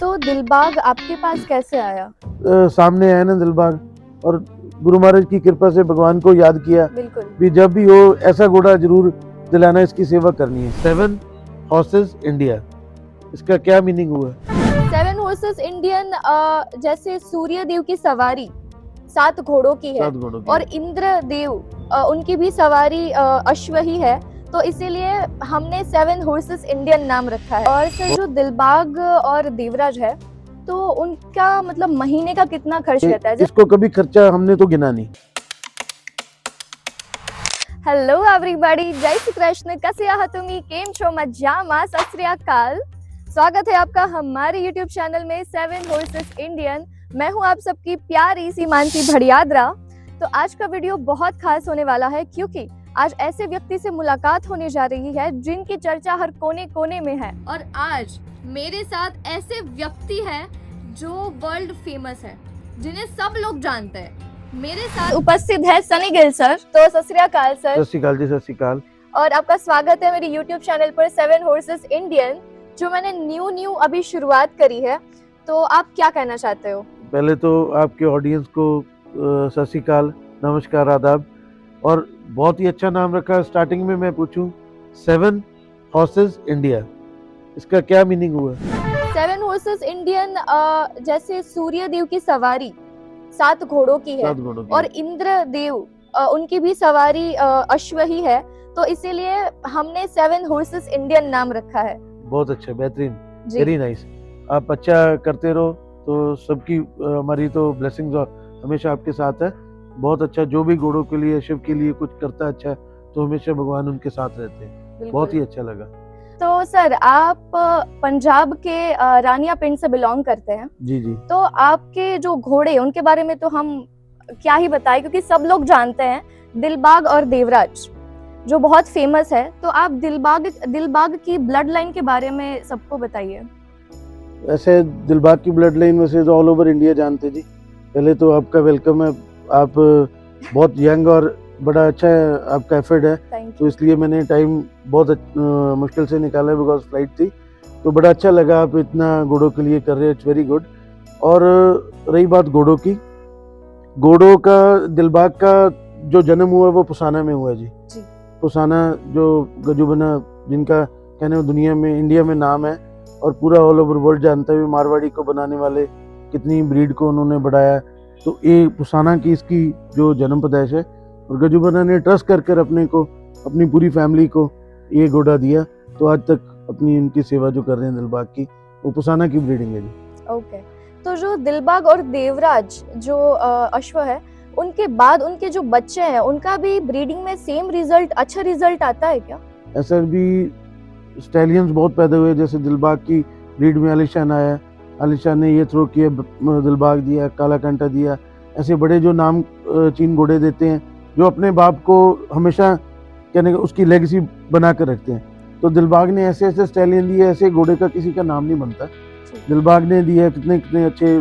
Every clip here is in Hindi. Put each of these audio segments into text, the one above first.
तो दिलबाग आपके पास कैसे आया? सामने आया ना दिलबाग, और गुरु महाराज की कृपा से भगवान को याद किया बिल्कुल। भी जब भी हो ऐसा घोड़ा जरूर दिलाना, इसकी सेवा करनी है। 7 हॉर्सेस इंडिया, इसका क्या मीनिंग हुआ? 7 हॉर्सेस इंडियन जैसे सूर्य देव की सवारी 7 घोड़ों की है 7 घोड़ों की। और इंद्र देव उनकी भी सवारी अश्व ही है, तो इसीलिए हमने 7 हॉर्सेस इंडियन नाम रखा है। और सर जो दिलबाग और देवराज है तो उनका मतलब महीने का कितना खर्च रहता है? इसको कभी खर्चा हमने तो गिना नहीं। हेलो एवरीबॉडी, जय श्री कृष्ण। कसे आहात तुम्ही? केम छो? मजामा? सत श्री अकाल। स्वागत है आपका हमारे YouTube चैनल में 7 हॉर्सेस इंडियन। मैं हूं आप सबकी प्यारी सी मानसी भड़ियादरा। तो आज का वीडियो बहुत खास होने वाला है क्योंकि आज ऐसे व्यक्ति से मुलाकात होने जा रही है जिनकी चर्चा हर कोने कोने में है। और आज मेरे साथ ऐसे व्यक्ति हैं जो वर्ल्ड फेमस है, जिन्हें सब लोग जानते हैं। मेरे साथ उपस्थित है सनी गिल सर। तो सत श्री अकाल सर। सत श्री अकाल जी, सत श्री अकाल। और आपका स्वागत है मेरे YouTube चैनल पर 7 हॉर्सेस इंडियन, जो मैंने न्यू अभी शुरुआत करी है। तो आप क्या कहना चाहते हो? पहले तो आपके ऑडियंस को सत श्री अकाल, नमस्कार, आदाब। और बहुत ही अच्छा नाम रखा। स्टार्टिंग में मैं पूछूं, 7 हॉर्सेस इंडिया, इसका क्या मीनिंग हुआ? 7 हॉर्सेस इंडियन जैसे सूर्य देव की सवारी 7 घोड़ों की है 7 घोड़ों की। और इंद्र देव उनकी भी सवारी अश्व ही है, तो इसीलिए हमने 7 हॉर्सेस इंडियन नाम रखा है। बहुत अच्छा, बेहतरीन, जी। Very nice. आप अच्छा करते रहो तो सबकी हमारी तो ब्लेसिंग्स हमेशा आपके साथ है। बहुत अच्छा, जो भी घोड़ों के लिए, शिव के लिए कुछ करता है अच्छा, तो हमेशा भगवान उनके साथ रहते हैं। बहुत ही अच्छा लगा। तो सर आप पंजाब के रानिया पिंड से बिलोंग करते हैं। जी जी। तो आपके जो घोड़े, उनके बारे में तो हम क्या ही बताएं, क्योंकि सब लोग जानते हैं दिलबाग और देवराज जो बहुत फेमस है। तो आप दिलबाग की ब्लड लाइन के बारे में सबको बताइए। ऐसे दिलबाग की ब्लड लाइन वैसे तो ऑल ओवर इंडिया जानते जी। पहले तो आपका वेलकम है। आप बहुत यंग और बड़ा अच्छा है, आपका एफर्ट है, तो इसलिए मैंने टाइम बहुत मुश्किल से निकाला बिकॉज फ्लाइट थी। तो बड़ा अच्छा लगा, आप इतना घोड़ों के लिए कर रहे हैं, इट्स वेरी गुड। और रही बात घोड़ों की, घोड़ों का, दिलबाग का जो जन्म हुआ वो पुसाना में हुआ जी। पुसाना जो गजुबना, जिनका कहने दुनिया में, इंडिया में नाम है और पूरा ऑल ओवर वर्ल्ड जानता है। मारवाड़ी को बनाने वाले कितनी ब्रीड को उन्होंने बढ़ाया, तो ये पुसाना की इसकी जो जन्म पैदाइश है। और गजुबना ने ट्रस्ट कर अपने को, अपनी पूरी फैमिली को ये घोड़ा दिया, तो आज तक अपनी इनकी सेवा जो कर रहे हैं दिलबाग की, वो पुसाना की ब्रीडिंग है जी। ओके। तो जो दिलबाग और देवराज जो अश्व है, उनके बाद उनके जो बच्चे हैं, उनका भी ब्रीडिंग में सेम रिजल्ट, अच्छा रिजल्ट आता है क्या? ऐसा भी स्टैलियंस बहुत पैदा हुए, जैसे दिलबाग की ब्रीड में आलिशान आया, आलिशान ने ये थ्रो किया, दिलबाग दिया, काला कंटा दिया। ऐसे बड़े जो नाम चीन घोड़े देते हैं, जो अपने बाप को हमेशा कहने का उसकी लेगेसी बना कर रखते हैं। तो दिलबाग ने ऐसे ऐसे स्टैलियन दिए, ऐसे घोड़े का किसी का नाम नहीं बनता। दिलबाग ने दिया, कितने कितने अच्छे।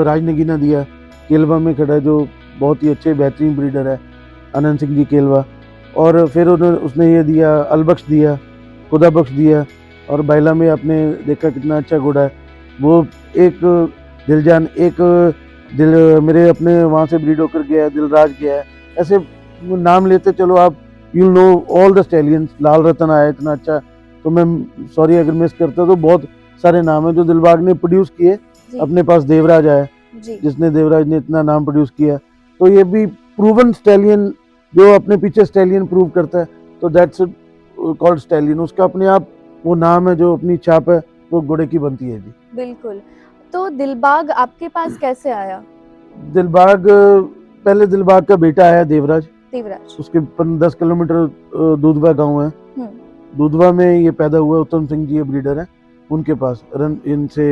राजनगीना दिया, केलवा में खड़ा है, जो बहुत ही अच्छे बेहतरीन ब्रीडर है, आनंद सिंह जी केलवा। और फिर उसने ये दिया, अलबख्श दिया, खुदा बख्श दिया। और बैला में आपने देखा कितना अच्छा घोड़ा है वो। एक दिलजान, एक दिल मेरे अपने वहाँ से ब्रीड होकर गया है, दिलराज गया है। ऐसे नाम लेते चलो आप, you know all the stallions. लाल रतन आया इतना अच्छा, तो मैं सॉरी अगर मिस करता, तो बहुत सारे नाम है जो दिलबाग ने प्रोड्यूस किए। अपने पास देवराज आया, जिसने देवराज ने इतना नाम प्रोड्यूस किया, तो ये भी प्रूवन स्टैलियन, जो अपने पीछे स्टैलियन प्रूव करता है, तो दैट्स कॉल्ड स्टैलियन। उसका अपने आप वो नाम है, जो अपनी छाप है, वो घोड़े की बनती है जी। बिल्कुल। तो दिलबाग आपके पास कैसे आया? दिलबाग, पहले दिलबाग का बेटा आया देवराज। उसके 10 किलोमीटर दूधवा गांव है, दूधवा में ये पैदा हुआ। उत्तम सिंह जी ये ब्रीडर है, उनके पास इनसे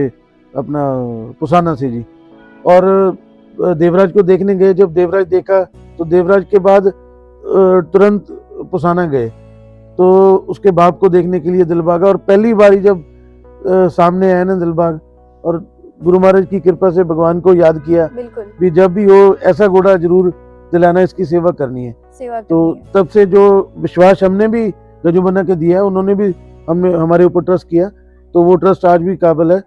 अपना पुसाना से जी। और देवराज को देखने गए, जब देवराज देखा तो देवराज के बाद तुरंत पुसाना गए, तो उसके बाप को देखने के लिए दिलबाग। और पहली बारी जब सामने आया ना दिलबाग, और गुरु महाराज की कृपा से भगवान को याद किया भी जब भी हो ऐसा घोड़ा जरूर दिलाना, इसकी सेवा करनी है। तो तब से जो विश्वास हमने भी गजुबना के दिया है, उन्होंने भी हमें हमारे ऊपर ट्रस्ट किया, तो वो ट्रस्ट आज भी काबिल है।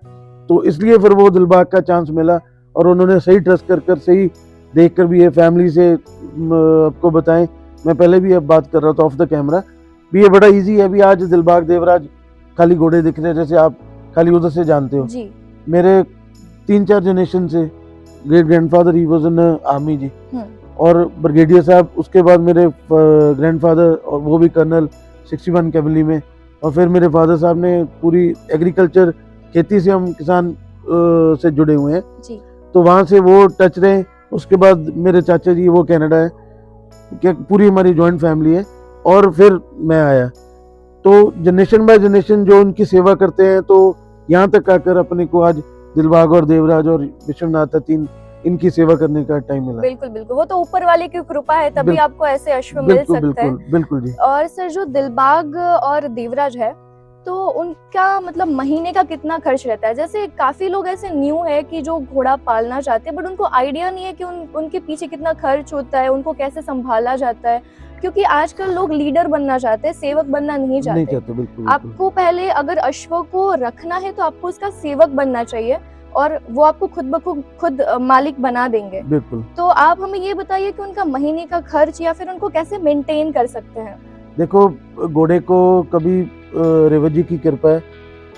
तो इसलिए फिर वो दिलबाग का चांस मिला और उन्होंने सही ट्रस्ट कर कर सही देख कर भी ये फैमिली से आपको बताएं, मैं पहले भी अब बात कर रहा था ऑफ द कैमरा भी, ये बड़ा इजी है। अभी आज दिलबाग देवराज खाली घोड़े दिख रहे हैं जैसे आप खाली उधर से जानते हो जी। मेरे 3-4 जनरेशन से great grandfather he was in army जी, और ब्रिगेडियर साहब उसके बाद मेरे ग्रैंडफादर और वो भी कर्नल 61 कैवली में, और फिर मेरे फादर साहब ने पूरी एग्रीकल्चर खेती से हम किसान से जुड़े हुए हैं जी। तो वहाँ से वो टच रहे। उसके बाद मेरे चाचा जी वो कनाडा है, क्या पूरी हमारी जॉइंट फैमिली है, और फिर मैं आया तो जनरेशन बाय जनरेशन जो उनकी सेवा करते हैं तो यहाँ तक आकर अपने को आज दिलबाग और देवराज और विश्वनाथ तीन इनकी सेवा करने का टाइम मिला। बिल्कुल बिल्कुल, वो तो ऊपर वाले की कृपा है, तभी आपको ऐसे अश्व मिल बिल्कुल सकते हैं। बिल्कुल बिल्कुल जी। और सर जो दिलबाग और देवराज है तो उनका मतलब महीने का कितना खर्च रहता है? जैसे काफी लोग ऐसे न्यू है कि जो घोड़ा पालना चाहते हैं बट उनको आइडिया नहीं है कि उनके पीछे कितना खर्च होता है, उनको कैसे संभाला जाता है, क्योंकि आजकल लोग लीडर बनना चाहते हैं, सेवक बनना नहीं चाहते। बिल्कुल, आपको पहले अगर अश्व को रखना है तो आपको उसका सेवक बनना चाहिए और वो आपको खुद मालिक बना देंगे। बिल्कुल। तो आप हमें ये बताइए कि उनका महीने का खर्च या फिर उनको कैसे मेंटेन कर सकते हैं? देखो घोड़े को कभी रेवत जी की कृपा है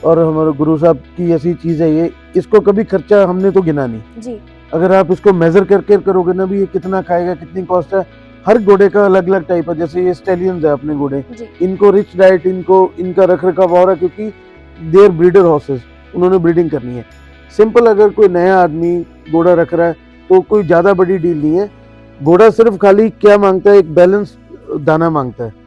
और हमारे गुरु साहब की ऐसी चीज है ये, इसको कभी खर्चा हमने तो गिना नहीं जी। अगर आप इसको मेजर करके करोगे ना भी ये कितना खाएगा कितनी कॉस्ट है, हर घोड़े का अलग अलग टाइप है। जैसे ये स्टैलियंस है अपने घोड़े, इनको रिच डाइट, इनका रख रखाव हो रहा है क्योंकि देयर ब्रीडर हॉर्सेस, उन्होंने ब्रीडिंग करनी है। सिंपल अगर कोई नया आदमी घोड़ा रख रहा है तो कोई ज्यादा बड़ी डील नहीं है। घोड़ा सिर्फ खाली क्या मांगता है, एक बैलेंस दाना मांगता है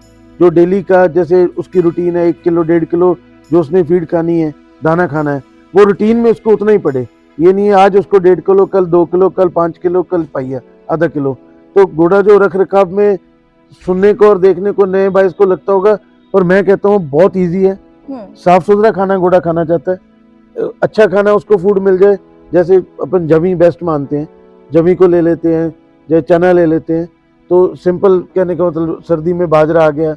जो डेली का, जैसे उसकी रूटीन है 1 किलो 1.5 किलो जो उसने फीड खानी है, दाना खाना है, वो रूटीन में उसको उतना ही पड़े। ये नहीं है आज उसको 1.5 किलो, कल 2 किलो, कल 5 किलो, कल पाइया आधा किलो। तो घोड़ा जो रख रखाव में सुनने को और देखने को नए बाइस को लगता होगा, और मैं कहता हूँ बहुत ईजी है। साफ सुथरा खाना घोड़ा खाना चाहता है, अच्छा खाना उसको फूड मिल जाए। जैसे अपन जमी बेस्ट मानते हैं, जमी को ले लेते हैं, जैसे चना ले लेते हैं, तो सिंपल कहने का मतलब सर्दी में बाजरा आ गया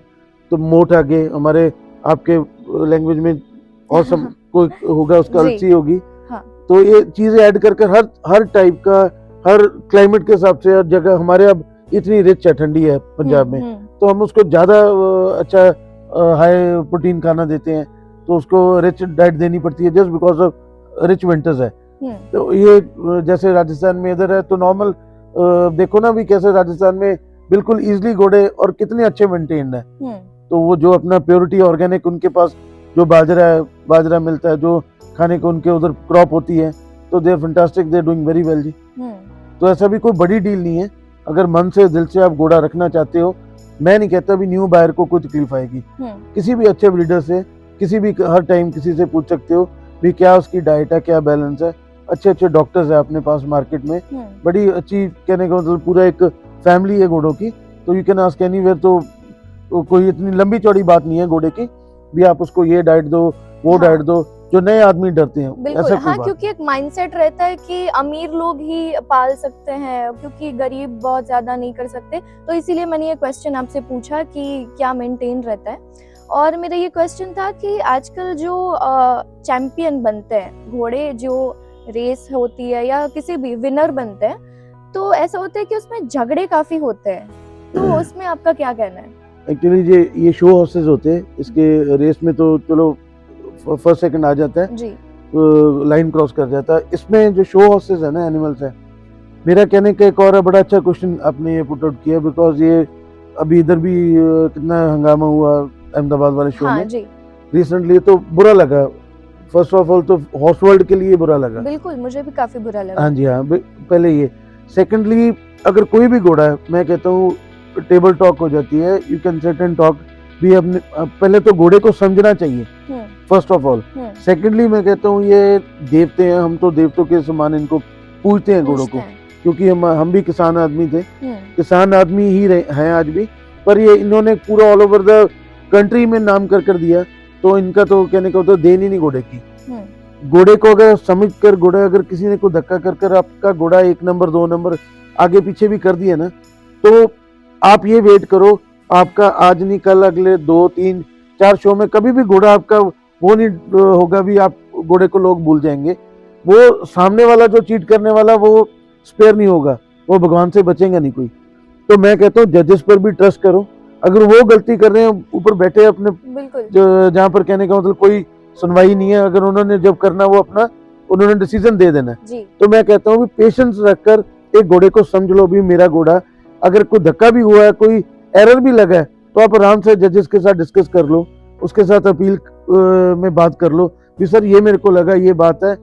तो मोठ आ गए, हमारे आपके लैंग्वेज में और सब कोई होगा उसका अलसी होगी। हाँ। तो ये चीजें ऐड कर हर टाइप का, हर क्लाइमेट के हिसाब से, हर जगह हमारे अब इतनी रिच है, ठंडी है पंजाब में, तो हम उसको ज्यादा अच्छा हाई प्रोटीन खाना देते हैं, तो उसको रिच डाइट देनी पड़ती है just because of rich winters है। तो ये जैसे राजस्थान में इधर है तो नॉर्मल देखो ना भी कैसे राजस्थान में बिल्कुल इजीली घोड़े और कितने अच्छे मेंटेन्ड है। तो वो जो अपना प्योरिटी ऑर्गेनिक उनके पास जो बाजरा मिलता है, जो खाने को उनके उधर क्रॉप होती है, तो they are fantastic, they are doing very well जी। तो ऐसा भी कोई बड़ी डील नहीं है। अगर मन से दिल से आप घोड़ा रखना चाहते हो, मैं नहीं कहता भी न्यू बायर को कोई तकलीफ आएगी। किसी भी अच्छे ब्रीडर से किसी भी हर टाइम किसी से पूछ सकते हो भी क्या उसकी डाइट है, क्या बैलेंस है। अच्छे अच्छे डॉक्टर्स है अपने पास मार्केट में, बड़ी अच्छी कहने का मतलब पूरा एक फैमिली है घोड़ों की। तो यू कैन आस्क एनीवेयर। तो कोई इतनी लंबी चौड़ी बात नहीं है घोड़े की भी आप उसको ये डाइट दो वो डाइट दो, जो नए आदमी डरते हैं। बिल्कुल, हाँ, क्योंकि एक माइंडसेट रहता है कि अमीर लोग ही पाल सकते हैं क्योंकि गरीब बहुत ज्यादा नहीं कर सकते, तो इसीलिए मैंने ये क्वेश्चन आपसे पूछा कि क्या मेंटेन रहता है। और मेरा ये क्वेश्चन था कि आजकल जो चैंपियन बनते हैं घोड़े, जो रेस होती है या किसी भी विनर बनते हैं, तो ऐसा होता है कि उसमें झगड़े काफी होते हैं, तो उसमें आपका क्या कहना है? एक्चुअली ये शो हॉर्सेस होते हैं, इसके रेस में तो चलो फर्स्ट सेकंड आ जाता है जी, तो लाइन क्रॉस कर जाता है। इसमें जो शो हॉर्सेस है ना, एनिमल्स है, मेरा कहने का एक और बड़ा अच्छा क्वेश्चन आपने ये पुट आउट किया, बिकॉज ये अभी इधर भी कितना हंगामा हुआ अहमदाबाद वाले शो में रिसेंटली, तो बुरा लगा। फर्स्ट ऑफ ऑल तो हॉर्स वर्ल्ड के लिए बुरा लगा। बिल्कुल, मुझे भी काफी बुरा लगा। हाँ जी, हाँ, पहले ये। सेकेंडली अगर कोई भी घोड़ा है, मैं कहता हूँ टेबल टॉक हो जाती है, you can sit and talk भी। अपने पहले तो घोड़े को समझना चाहिए फर्स्ट ऑफ ऑल। सेकेंडली मैं कहता हूँ ये देवते हैं, हम तो देवतों के समान इनको पूजते हैं घोड़ों को, क्योंकि हम भी किसान आदमी थे, किसान आदमी ही हैं आज भी, पर ये इन्होंने पूरा ऑल ओवर द कंट्री में नाम कर दिया, तो इनका तो कहने का तो देन ही नहीं घोड़े की। घोड़े को अगर समझ कर, घोड़ा अगर किसी ने को धक्का कर आपका घोड़ा 1 नंबर 2 नंबर आगे पीछे भी कर दिया ना, तो आप ये वेट करो, आपका आज नहीं कल अगले 2 3 4 शो में कभी भी घोड़ा आपका वो नहीं होगा भी आप घोड़े को लोग भूल जाएंगे। वो सामने वाला जो चीट करने वाला वो स्पेयर नहीं होगा, वो भगवान से बचेगा नहीं कोई। तो मैं कहता हूँ जजेस पर भी ट्रस्ट करो, अगर वो गलती कर रहे हैं ऊपर बैठे अपने बिल्कुल जहाँ पर कहने का मतलब कोई सुनवाई नहीं है, अगर उन्होंने जब करना वो अपना उन्होंने डिसीजन दे देना है। जी तो मैं कहता हूँ पेशेंस रखकर एक घोड़े को समझ लो, भी मेरा घोड़ा अगर कोई धक्का भी हुआ है, कोई एरर भी लगा है, तो आप आराम से जजेस के साथ डिस्कस कर लो, उसके साथ अपील में बात कर लो कि सर ये मेरे को लगा ये बात है।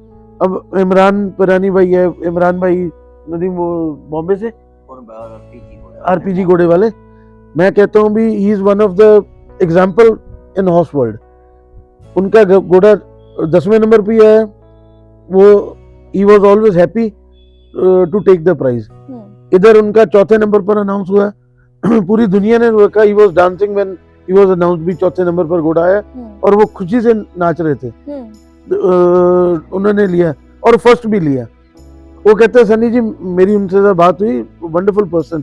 अब इमरान परानी भाई है, इमरान भाई नदीम वो बॉम्बे से आरपीजी घोड़े वाले, मैं कहता हूँ भी he is one of the example in horse world. उनका घोड़ा 10वें नंबर पे है, वो he was always happy to take the prize. इधर उनका 4थे नंबर पर अनाउंस हुआ पूरी दुनिया ने देखा, he was dancing when he was announce भी 4थे नंबर पर घोड़ा आया और वो खुशी से नाच रहे थे। उन्होंने लिया और फर्स्ट भी लिया। वो कहते हैं सनी जी, मेरी उनसे बात हुई, वंडरफुल पर्सन,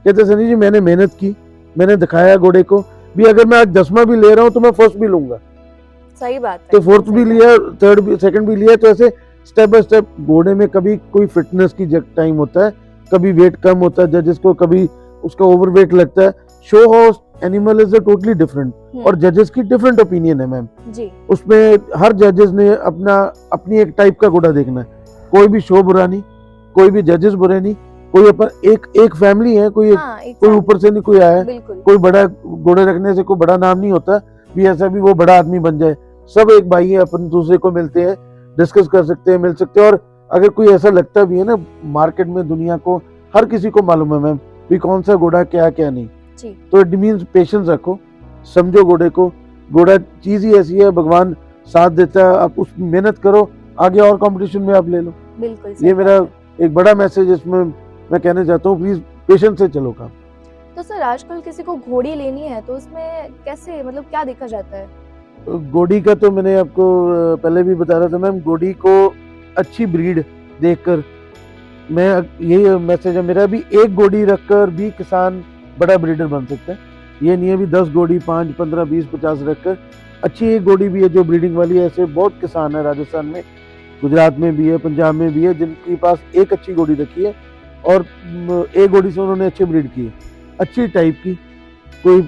कहते हैं सनी जी मैंने मेहनत की, मैंने दिखाया घोड़े को भी, अगर मैं आज 10वां भी ले रहा हूँ तो मैं फर्स्ट भी लूंगा। सही बात है। तो 4th भी लिया, 3rd भी, 2nd भी लिया। तो ऐसे स्टेप बाय स्टेप घोड़े में कभी कोई फिटनेस की टाइम होता है, कभी वेट कम होता है जजेस को, कभी उसका ओवरवेट लगता है। Show horse animal is a totally different और जजेस की डिफरेंट ओपिनियन है मैम जी। उसमें हर जजेस ने अपनी एक टाइप का घोड़ा देखना है। कोई भी शो बुरा नहीं, कोई भी जजेस बुरे नहीं, कोई अपन एक फैमिली है, कोई कोई ऊपर से नहीं कोई आया है, कोई बड़ा घोड़े रखने से कोई बड़ा नाम नहीं होता भी ऐसा भी वो बड़ा आदमी बन जाए। सब एक भाई है, अपन दूसरे को मिलते हैं, डिस्कस कर सकते हैं, मिल सकते हैं। और अगर कोई ऐसा लगता भी है ना, मार्केट में दुनिया को हर किसी को मालूम है मैम भी कौन सा घोड़ा क्या क्या नहीं जी। तो इट मीन्स पेशेंस रखो, समझो घोड़े को। घोड़ा चीज ही ऐसी है, भगवान साथ देता है, आप उस मेहनत करो, आगे और कंपटीशन में आप ले लो। बिल्कुल ये मेरा एक बड़ा मैसेज इसमें मैं कहना चाहता हूँ, प्लीज पेशेंस से चलो काम। तो सर आजकल किसी को घोड़ी लेनी है तो उसमें कैसे, मतलब क्या देखा जाता है? घोड़ी का तो मैंने आपको पहले भी बता रहा था मैम, घोड़ी को अच्छी ब्रीड देखकर, मैं यही मैसेज है मेरा भी, एक घोड़ी रखकर भी किसान बड़ा ब्रीडर बन सकता है। ये नहीं है भी 10 घोड़ी 5, 15, 20, 50 रखकर, अच्छी एक घोड़ी भी है जो ब्रीडिंग वाली है। ऐसे बहुत किसान है राजस्थान में, गुजरात में भी है, पंजाब में भी है, जिनके पास एक अच्छी घोड़ी रखी है और एक घोड़ी से उन्होंने अच्छी ब्रीड की है, अच्छी टाइप की, कोई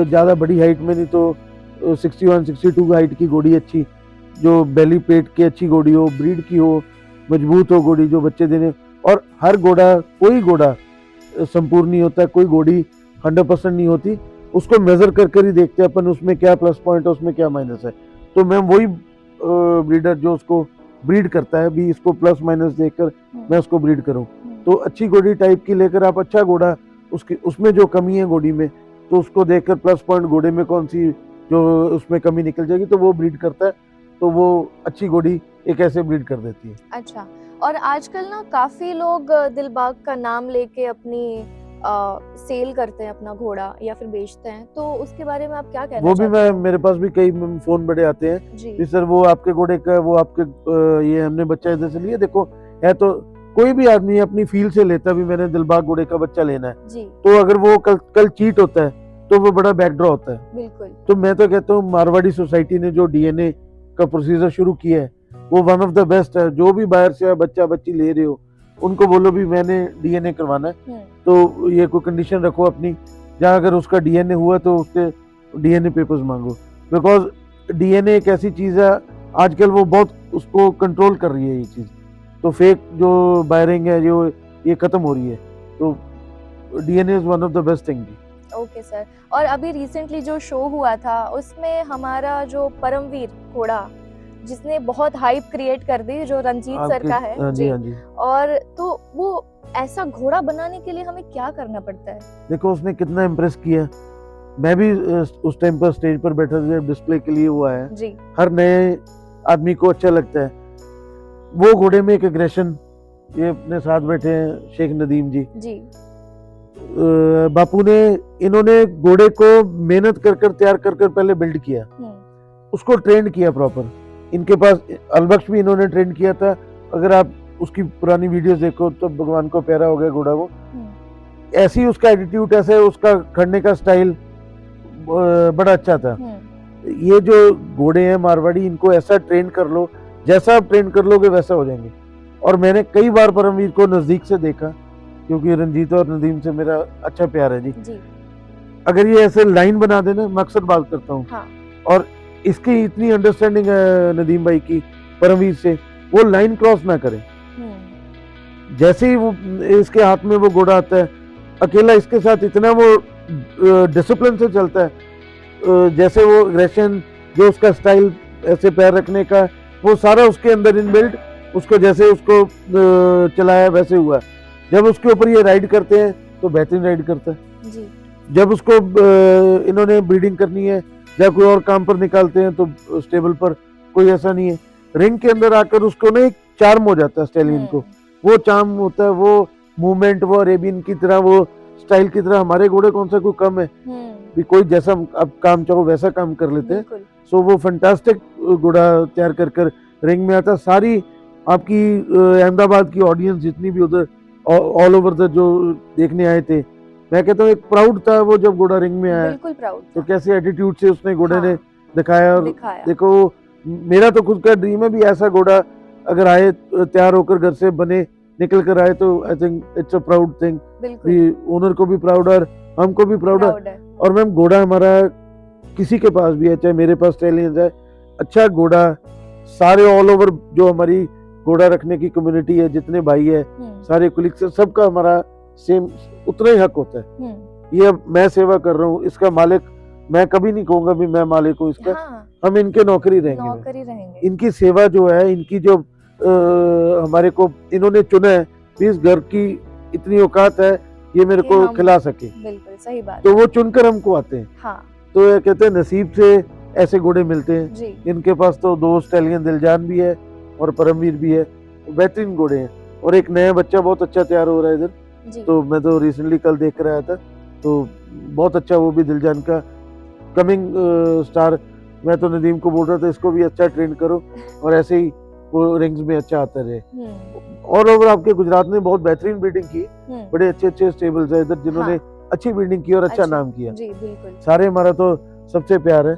ज़्यादा बड़ी हाइट में नहीं तो 61, 62 हाइट की घोड़ी अच्छी, जो बेली पेट की अच्छी घोड़ी हो, ब्रीड की हो, मजबूत हो घोड़ी, जो बच्चे देने। और हर घोड़ा, कोई घोड़ा संपूर्ण नहीं होता, कोई घोड़ी 100% नहीं होती, उसको मेजर कर कर ही देखते हैं अपन, उसमें क्या प्लस पॉइंट है, उसमें क्या माइनस है। तो मैं वही ब्रीडर जो उसको ब्रीड करता है भी, इसको प्लस माइनस देखकर मैं उसको ब्रीड करूं। तो अच्छी घोड़ी टाइप की लेकर आप अच्छा घोड़ा, उसकी उसमें जो कमी है घोड़ी में, तो उसको देखकर प्लस पॉइंट घोड़े में कौन सी जो उसमें कमी निकल जाएगी तो वो ब्रीड करता है, तो वो अच्छी घोड़ी एक ऐसे ब्रीड कर देती है। अच्छा, और आजकल ना काफी लोग दिलबाग का नाम लेके अपनी सेल करते हैं अपना घोड़ा या फिर बेचते हैं, तो उसके बारे में आप क्या कहना वो भी चाहते हैं? मेरे पास भी कई फोन बड़े आते हैं जी कि सर वो आपके घोड़े का, वो आपके ये हमने बच्चा इधर से लिया, देखो है। तो कोई भी आदमी अपनी फील से लेता भी मैंने दिलबाग घोड़े का बच्चा लेना है, जी तो अगर वो कल चीट होता है तो वो बड़ा बैकड्रॉ होता है। बिल्कुल। तो मैं तो कहता हूँ मारवाड़ी सोसाइटी ने जो डीएनए का प्रोसीजर शुरू किया है वो वन ऑफ द बेस्ट है। जो भी बाहर से बच्चा बच्ची ले रहे हो उनको बोलो भी मैंने डीएनए करवाना है, तो ये कोई कंडीशन रखो अपनी, जहाँ अगर उसका डीएनए हुआ तो उसके डीएनए पेपर्स मांगो, बिकॉज डीएनए एक ऐसी चीज है आजकल वो बहुत उसको कंट्रोल कर रही है ये चीज। तो फेक जो बायरिंग है जो ये खत्म हो रही है, तो DNA is one of the best thing. Okay sir, और अभी रिसेंटली जो शो हुआ था उसमें हमारा जो परमवीर घोड़ा जिसने बहुत हाइप क्रिएट कर दी, जो रंजीत सर का है जी हाँ जी। और तो वो ऐसा घोड़ा बनाने के लिए हमें क्या करना पड़ता है? देखो उसने कितना इम्प्रेस किया, मैं भी उस टाइम पर स्टेज पर बैठा था जब डिस्प्ले के लिए हुआ है जी। हर नए आदमी को अच्छा लगता है वो घोड़े में एक एग्रेशन। ये अपने साथ बैठे हैं शेख नदीम जी बापू ने, इन्होंने घोड़े को मेहनत कर कर तैयार कर कर पहले बिल्ड किया, उसको ट्रेन किया प्रॉपर। इनके पास अलबख्श भी इन्होंने ट्रेन किया था, अगर आप उसकी पुरानी वीडियोस देखो तो भगवान को प्यारा हो गया घोड़ा वो। ऐसी उसका एटीट्यूड, ऐसे उसका खड़ने का स्टाइल बड़ा अच्छा था। ये जो घोड़े हैं मारवाड़ी, इनको ऐसा ट्रेन कर लो जैसा आप ट्रेन कर लोगे वैसा हो जाएंगे। और मैंने कई बार परमवीर को नजदीक से देखा, क्योंकि रंजीत और नदीम से मेरा अच्छा प्यार है जी। जी अगर ये ऐसे लाइन बना देना, मैं अक्सर बात करता हूँ, हाँ और इसकी इतनी अंडरस्टैंडिंग है नदीम भाई की परमवीर से, वो लाइन क्रॉस ना करे। जैसे ही वो इसके हाथ में वो घोड़ा आता है, अकेला इसके साथ इतना वो डिसिप्लिन से चलता है, जैसे वो एग्रेशन, जो उसका स्टाइल ऐसे पैर रखने का, वो सारा उसके अंदर इनबिल्ट, उसको जैसे उसको चलाया वैसे हुआ। जब उसके ऊपर ये राइड करते हैं तो बेहतरीन राइड करता है जी जब उसको इन्होंने ब्रीडिंग करनी है या कोई और काम पर निकालते हैं तो स्टेबल पर कोई ऐसा नहीं है। रिंग के अंदर आकर उसको ना एक चार्म हो जाता है स्टैलियन को, वो चार्म होता है, वो मूवमेंट, वो अरेबियन की तरह, वो स्टाइल की तरह। हमारे घोड़े कौन सा कोई कम है भी, कोई जैसा आप काम चाहो वैसा काम कर लेते हैं। बिल्कुल सो वो फंटास्टिक घोड़ा तैयार कर कर रिंग में आता। सारी आपकी अहमदाबाद की ऑडियंस जितनी भी उधर ऑल ओवर द जो देखने आए थे, मैं कहता हूँ एक प्राउड था वो जब घोड़ा रिंग में आया, बिल्कुल प्राउड तो कैसे एटीट्यूड से उसने घोड़े ने हाँ, दिखाया। और दिखाया। देखो, मेरा तो खुद का ड्रीम है भी ऐसा घोड़ा अगर आए, तैयार होकर घर से बने निकल कर आए, तो I think it's a proud thing. बिल्कुल ओनर को भी प्राउड और हमको भी प्राउड है। प्राउड है। और मैम घोड़ा हमारा किसी के पास भी है, चाहे मेरे पास स्टैलियंस है, अच्छा घोड़ा सारे ऑल ओवर जो हमारी घोड़ा रखने की कम्युनिटी है, जितने भाई है, सारे कुलीग्स है, सबका हमारा सेम उतना ही हक होता है। ये अब मैं सेवा कर रहा हूँ, इसका मालिक मैं कभी नहीं कहूंगा भी मैं मालिक हूँ इसका। हाँ, हम इनके नौकरी रहेंगे। नौकरी रहेंगे। इनकी सेवा जो है, इनकी जो हमारे को इन्होंने चुना है, इस घर की इतनी औकात है ये मेरे कि को हम- खिला सके, बिल्कुल सही बात तो है। वो चुनकर हमको आते हैं। हाँ तो ये कहते हैं नसीब से ऐसे घोड़े मिलते हैं। जी इनके पास तो दो स्टैलियन दिलजान भी है और परमवीर भी है, बेहतरीन घोड़े हैं। और एक नया बच्चा बहुत अच्छा तैयार हो रहा है इधर, जी तो मैं तो रिसेंटली कल देख कर आया था, तो बहुत अच्छा, वो भी दिलजान का कमिंग स्टार। मैं तो नदीम को बोल रहा था इसको भी अच्छा ट्रेन करो और ऐसे ही वो रिंग्स में अच्छा आता रहे। और ओवर आपके गुजरात ने बहुत बेहतरीन ब्रीडिंग की, बड़े अच्छे अच्छे स्टेबल्स है इधर जिन्होंने हाँ। अच्छी ब्रीडिंग की और अच्छा अच्छी, नाम किया। जी बिल्कुल। सारे हमारा तो सबसे प्यार है,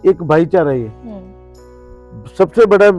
एक भाईचारा। ये सबसे बड़ा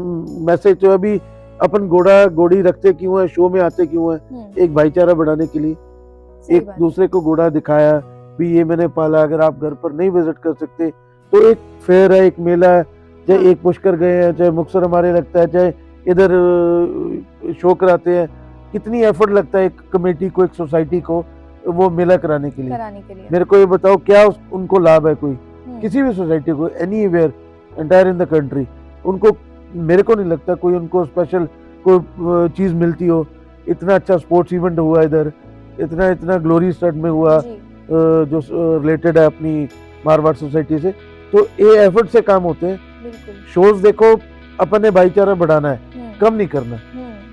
मैसेज तो अभी अपन घोड़ा घोड़ी रखते क्यों है, शो में आते क्यों है, एक भाईचारा बढ़ाने के लिए। सही एक बात। दूसरे को घोड़ा दिखाया भी ये मैंने पाला। अगर आप घर पर नहीं विजिट कर सकते तो एक फेयर है, एक मेला है, चाहे हाँ। एक पुष्कर गए हैं, चाहे मुक्तसर हमारे लगता है, चाहे इधर शो कराते हैं, कितनी एफर्ट लगता है एक कमेटी को, एक सोसाइटी को वो मेला कराने के लिए। मेरे को ये बताओ क्या उनको लाभ है कोई, किसी भी सोसाइटी को, anywhere entire in the country, उनको मेरे को नहीं लगता कोई उनको स्पेशल कोई चीज मिलती हो। इतना अच्छा स्पोर्ट्स इवेंट हुआ इधर, इतना इतना ग्लोरी स्टड में हुआ जी जो रिलेटेड है अपनी मारवाड़ सोसाइटी से, तो ये एफर्ट से काम होते हैं। बिल्कुल। शोज देखो, अपन ने भाईचारा बढ़ाना है, कम नहीं करना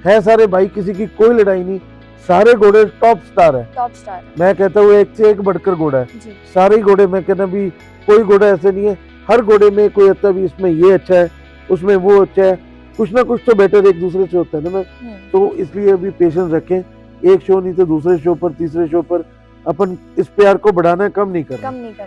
है। सारे भाई, किसी की कोई लड़ाई नहीं, सारे घोड़े टॉप स्टार है। टॉप स्टार मैं कहता हूँ एक से एक बढ़कर घोड़ा है। जी सारे ही घोड़े, मैं कहता भी कोई घोड़ा ऐसे नहीं है, हर घोड़े में कोई आता भी इसमें ये अच्छा है, उसमें वो अच्छा है, कुछ ना कुछ तो बेटर एक दूसरे से होता है ना। मैं तो इसलिए अभी पेशेंस रखें, एक शो नहीं तो दूसरे शो पर, तीसरे शो पर अपन इस प्यार को बढ़ाना है, कम नहीं करना।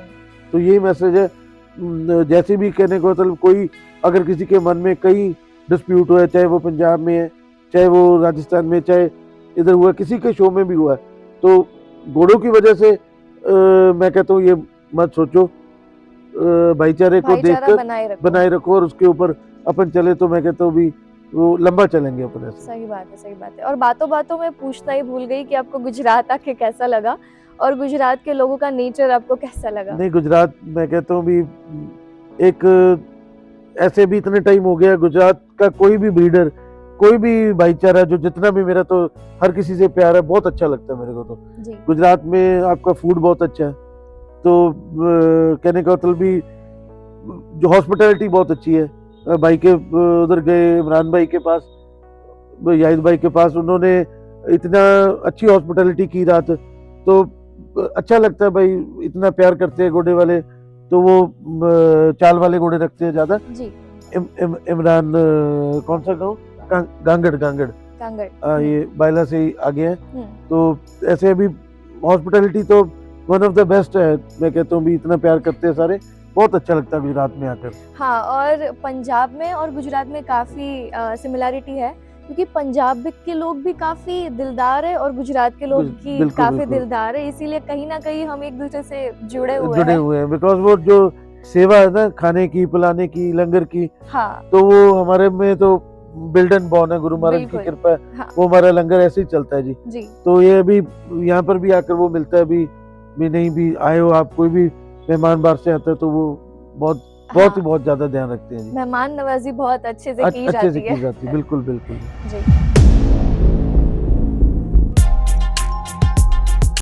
तो यही मैसेज है। जैसे भी कहने को मतलब कोई अगर किसी के मन में कई डिस्प्यूट हुआ है, चाहे वो पंजाब में है, चाहे वो राजस्थान में, चाहे इधर हुआ, किसी के शो में भी हुआ है, तो घोड़ों की वजह से मैं कहता हूँ ये मत सोचो, भाईचारे को देखकर बनाए रखो और उसके ऊपर अपन चले, तो मैं कहता हूँ भी वो लंबा चलेंगे अपन ऐसे। सही बात है, सही बात है। और बातों बातों में पूछना ही भूल गई कि आपको गुजरात आके कैसा लगा और गुजरात के लोगों का नेचर आपको कैसा लगा? नहीं, गुजरात मैं कहता हूँ भी एक ऐसे भी इतने टाइम हो गया, गुजरात का कोई भी ब्रीडर, कोई भी भाईचारा, जो जितना भी, मेरा तो हर किसी से प्यार है, बहुत अच्छा लगता है मेरे को। तो जी गुजरात में आपका फूड बहुत अच्छा है, तो कहने का मतलब भी जो हॉस्पिटैलिटी बहुत अच्छी है। भाई के उधर गए, इमरान भाई के पास, याहिद भाई के पास, उन्होंने इतना अच्छी हॉस्पिटैलिटी की रात, तो अच्छा लगता है भाई, इतना प्यार करते हैं घोड़े वाले, तो वो चाल वाले घोड़े रखते हैं ज्यादा। जी इमरान कौन सा गाँव, गांगड़ ये बायला से ही आगे है। तो ऐसे अभी हॉस्पिटैलिटी तो वन ऑफ द बेस्ट है, मैं कहता हूँ भी इतना प्यार करते हैं सारे। बहुत अच्छा लगता है गुजरात में आकर। हाँ, और पंजाब में और गुजरात में काफी सिमिलैरिटी है, क्योंकि पंजाब के लोग भी काफी दिलदार है और गुजरात के लोग भी बिल्कुल काफी बिल्कुल दिलदार है, इसीलिए कहीं ना कहीं हम एक दूसरे से जुड़े जुड़े हैं। हुए हैं, बिकॉज वो जो सेवा है ना, खाने की, पिलाने की, लंगर की, हाँ तो वो हमारे में तो बिल्ड एंड बॉर्न है, गुरु महाराज की बिल्कुल। कृपा है। हाँ वो हमारा लंगर ऐसे ही चलता है जी। जी। तो ये अभी यहाँ पर भी आकर वो मिलता है, भी नहीं भी आए हो आप, कोई भी मेहमान बाहर से आता है तो वो बहुत बहुत ही हाँ, बहुत ज्यादा ध्यान रखते हैं जी। मेहमान नवाजी बहुत अच्छे से की अच्छे से जाती की है। जाती है, बिल्कुल बिल्कुल। जी।